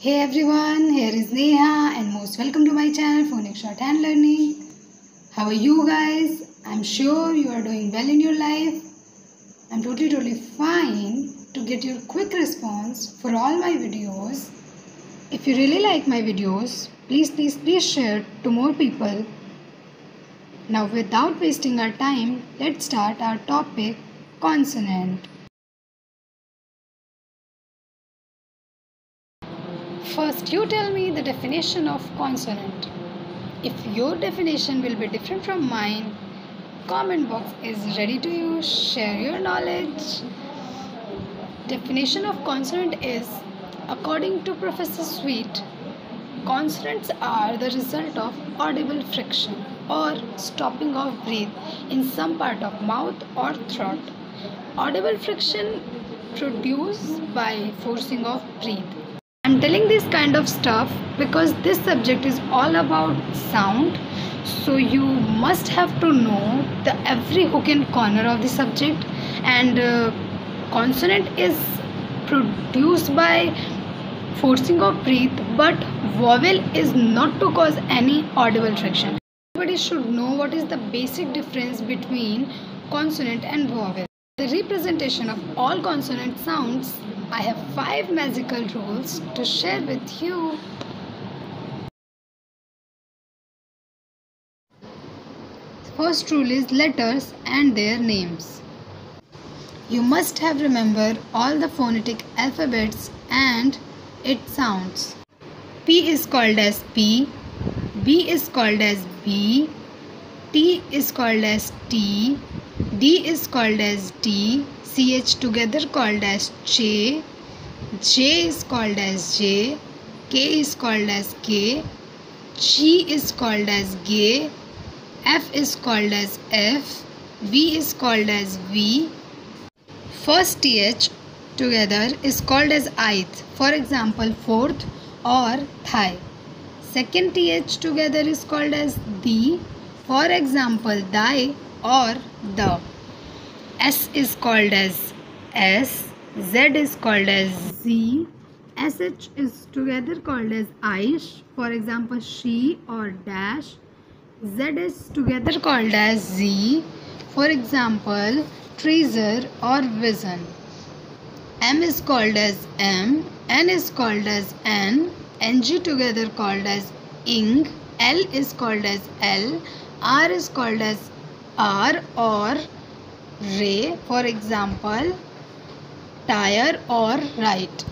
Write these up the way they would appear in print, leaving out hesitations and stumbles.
Hey everyone, here is Neha and most welcome to my channel Phonics Shorthand Learning. How are you guys? I'm sure you are doing well in your life. I'm totally fine to get your quick response for all my videos. If you really like my videos, please share to more people. Now without wasting our time, let's start our topic, consonant. First, you tell me the definition of consonant. If your definition will be different from mine, comment box is ready to use. Share your knowledge. Definition of consonant is, according to Professor Sweet, consonants are the result of audible friction or stopping of breath in some part of mouth or throat. Audible friction produced by forcing of breath. I'm telling this kind of stuff because this subject is all about sound, so you must have to know the every hook and corner of the subject. And consonant is produced by forcing of breath, but vowel is not to cause any audible friction. Everybody should know what is the basic difference between consonant and vowel. The representation of all consonant sounds. I have 5 magical rules to share with you. First rule is letters and their names. You must have remembered all the phonetic alphabets and its sounds. P is called as P, B is called as B, T is called as T, D is called as D, CH together called as J, J is called as J, K is called as K, G is called as G, F is called as F, V is called as V. First TH together is called as ith, for example fourth or thigh. Second TH together is called as the, for example thy or the. S is called as S, Z is called as Z, SH is together called as Aish, for example she or dash. Z is together called as Z, for example treasure or vision. M is called as M, N is called as N, NG together called as ing, L is called as L, R is called as R or ray, for example tire or right.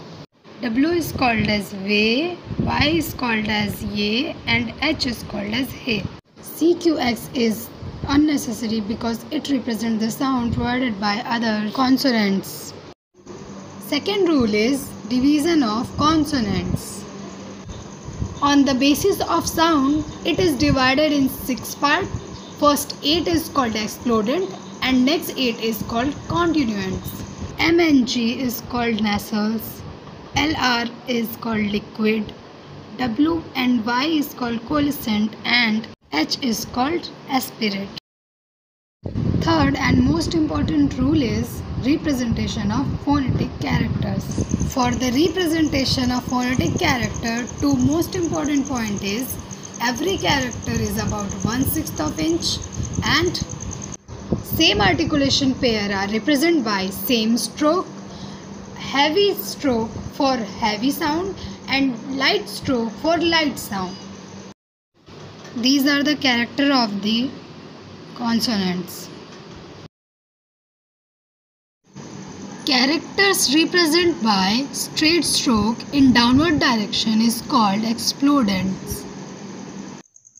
W is called as way, Y is called as ye, and H is called as he. CQX is unnecessary because it represents the sound provided by other consonants. Second rule is division of consonants. On the basis of sound, it is divided in 6 parts. First 8 is called explodent and next 8 is called continuants. M and G is called nasals, LR is called liquid, W and Y is called coalescent, and H is called aspirate. Third and most important rule is representation of phonetic characters. For the representation of phonetic character, two most important point is every character is about 1/6 of inch and same articulation pair are represented by same stroke, heavy stroke for heavy sound and light stroke for light sound. These are the character of the consonants. Characters represented by straight stroke in downward direction is called explodents.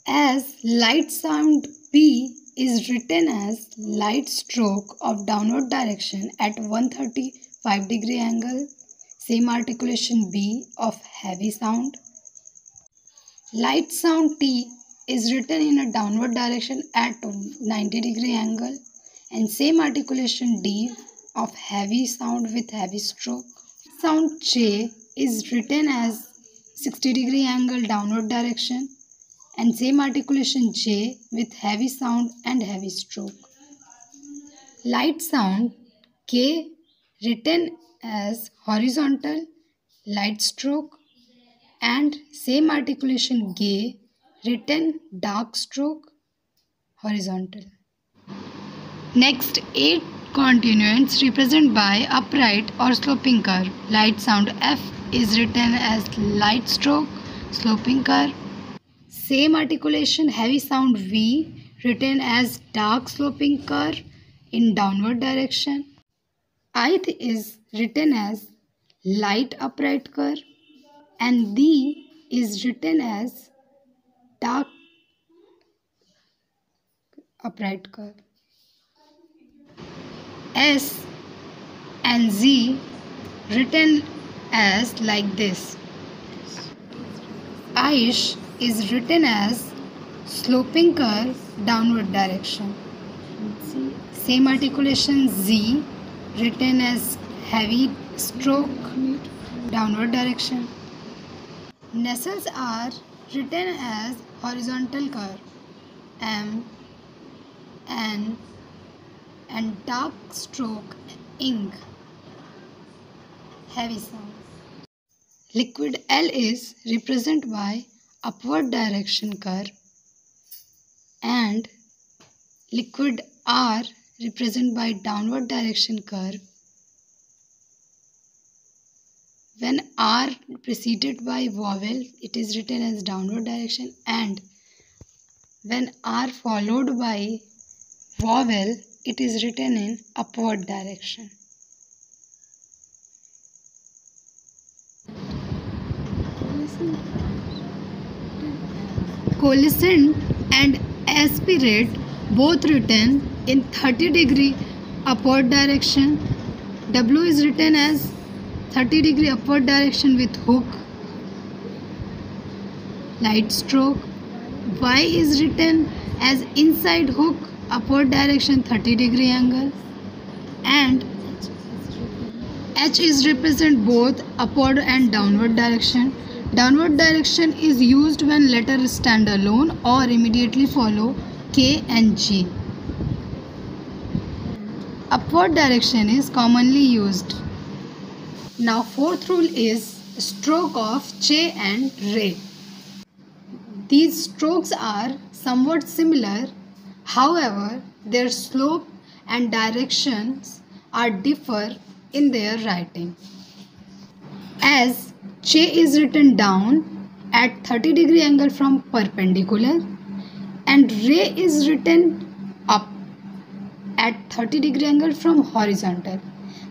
As light sound B is written as light stroke of downward direction at 135-degree angle, same articulation B of heavy sound. Light sound T is written in a downward direction at 90-degree angle and same articulation D of heavy sound with heavy stroke. Sound J is written as 60-degree angle downward direction and same articulation J with heavy sound and heavy stroke. Light sound K written as horizontal, light stroke And same articulation gay, written dark stroke, horizontal. Next, 8 continuants represented by upright or sloping curve. Light sound F is written as light stroke, sloping curve. Same articulation, heavy sound V written as dark sloping curve in downward direction. Ith is written as light upright curve and D is written as dark upright curve. S and Z written as like this. Aish is written as sloping curve downward direction. Same articulation Z written as heavy stroke downward direction. Nasals are written as horizontal curve M, N and dark stroke ing, heavy sound. Liquid L is represented by upward direction curve and liquid R represented by downward direction curve. When R preceded by vowel, it is written as downward direction, and when R followed by vowel, it is written in upward direction. Coalescent and aspirate both written in 30-degree upward direction. W is written as 30-degree upward direction with hook, light stroke. Y is written as inside hook, upward direction 30-degree angle, and H is represent both upward and downward direction. Downward direction is used when letters stand alone or immediately follow K and G. Upward direction is commonly used. Now fourth rule is stroke of Che and Re. These strokes are somewhat similar, however their slope and directions are differ in their writing. As Che is written down at 30-degree angle from perpendicular and Re is written up at 30-degree angle from horizontal.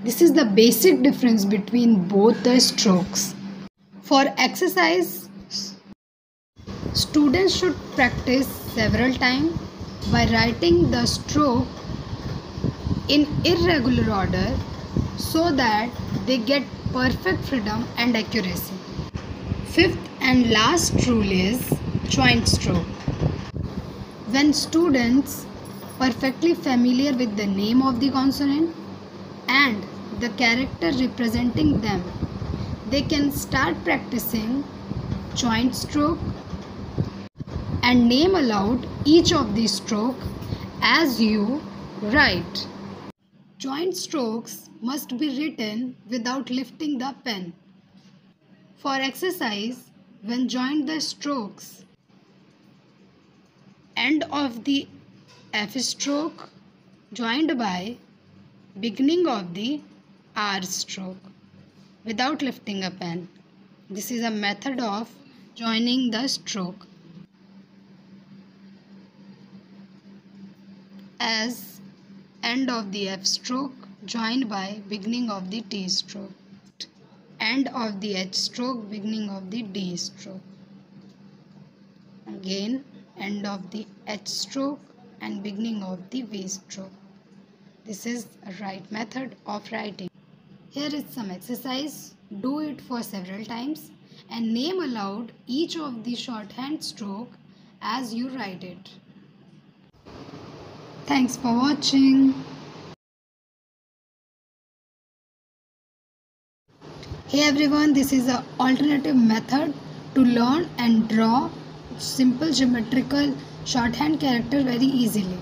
This is the basic difference between both the strokes. For exercise, students should practice several times by writing the stroke in irregular order so that they get perfect freedom and accuracy. Fifth and last rule is joint stroke. When students perfectly familiar with the name of the consonant and the character representing them, they can start practicing joint stroke and name aloud each of the stroke as you write. Joint strokes must be written without lifting the pen. For exercise, when join the strokes, end of the F stroke joined by beginning of the R stroke without lifting a pen. This is a method of joining the stroke. As end of the F stroke joined by beginning of the T stroke. End of the H stroke, beginning of the D stroke. Again, end of the H stroke and beginning of the V stroke. This is a right method of writing. Here is some exercise. Do it for several times and name aloud each of the shorthand stroke as you write it. Thanks for watching. Hey everyone, this is an alternative method to learn and draw simple geometrical shorthand character very easily.